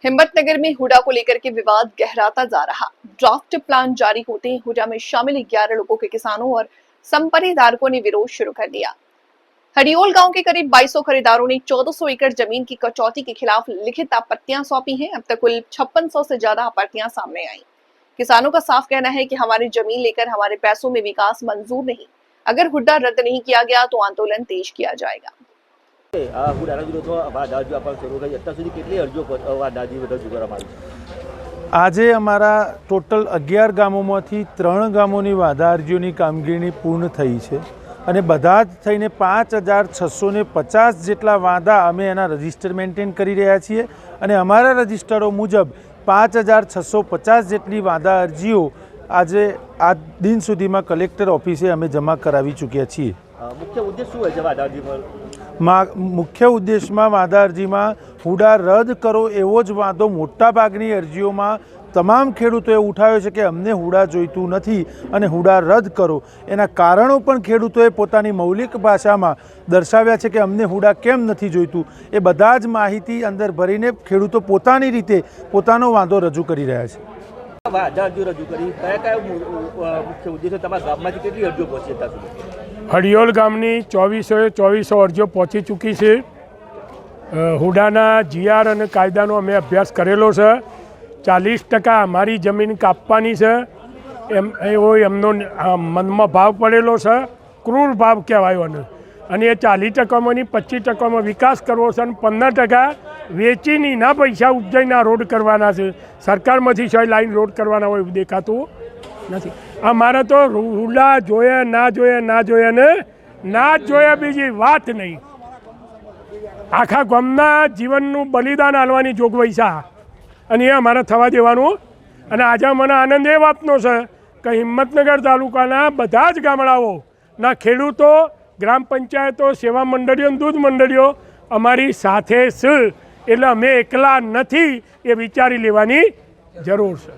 हिम्मतनगर में हुडा को लेकर के विवाद गहराता जा रहा। ड्राफ्ट प्लान जारी होते ही हुडा में शामिल 11 लोगों के किसानों और संपत्ति धारकों ने विरोध शुरू कर दिया। हरियोल गांव के करीब 2200 खरीदारों ने 1400 एकड़ जमीन की कटौती के खिलाफ लिखित आपत्तियां सौंपी हैं। अब तक कुल 5600 से ज्यादा आपत्तियां सामने आई। किसानों का साफ कहना है कि हमारी जमीन लेकर हमारे पैसों में विकास मंजूर नहीं। अगर हुड्डा रद्द नहीं किया गया तो आंदोलन तेज किया जाएगा। आज अमरा टोटल 11 गामोमांथी 3 गामोनी वादा अरजीओनी कामगीरी पूर्ण थई छे અને બધા જ થઈને 5650 જેટલા વાદા અમે એના રજિસ્ટર મેન્ટેન કરી રહ્યા છીએ અને અમારા રજિસ્ટરો મુજબ 5650 જેટલી વાદા અરજીઓ આજે આ દિન સુધીમાં કલેક્ટર ઓફિસે અમે જમા કરાવી ચૂક્યા છીએ। મુખ્ય ઉદ્દેશ શું હોય છે વાદા અરજીમાં? મુખ્ય ઉદ્દેશમાં વાદા અરજીમાં હુડા રદ કરો એવો જ વાંધો મોટાભાગની અરજીઓમાં તમામ ખેડૂતોએ ઉઠાવ્યો છે કે અમને હુડા જોઈતું નથી અને હુડા રદ કરો। એના કારણો પણ ખેડૂતોએ પોતાની મૌલિક ભાષામાં દર્શાવ્યા છે કે અમને હુડા કેમ નથી જોઈતું। એ બધા જ માહિતી અંદર ભરીને ખેડૂતો પોતાની રીતે પોતાનો વાંધો રજૂ કરી રહ્યા છે। વાદા અરજીઓ રજૂ કરી કયા મુખ્ય ઉદ્દેશો તમારા ગામમાંથી કેટલી અરજીઓ પહોંચી હતા? હરિયોલ ગામની 2400 અરજીઓ પહોંચી ચૂકી છે। હુડાના જીઆર અને કાયદાનો અમે અભ્યાસ કરેલો છે। 40% અમારી જમીન કાપવાની છે એવો એમનો મનમાં ભાવ પડેલો છે। ક્રૂર ભાવ કહેવાયો અને એ 40%માંની 25%માં વિકાસ કરવો છે અને 15% વેચીને ના પૈસા ઉપજાઈને રોડ કરવાના છે। સરકારમાંથી છે લાઈન રોડ કરવાના હોય એવું દેખાતું નથી। અમારે તો હુડા જોયા ના જોયા ના જોયા ને ના જોયા બીજી વાત નહીં। આખા ગામના જીવનનું બલિદાન આલવાની જોગવાઈ છે અને એ અમારે થવા દેવાનું। અને આજે મને આનંદ એ વાતનો છે કે હિંમતનગર તાલુકાના બધા જ ગામડાઓના ખેડૂતો, ગ્રામ પંચાયતો, સેવા મંડળીઓ, દૂધ મંડળીઓ અમારી સાથે છે। એટલે અમે એકલા નથી એ વિચારી લેવાની જરૂર છે।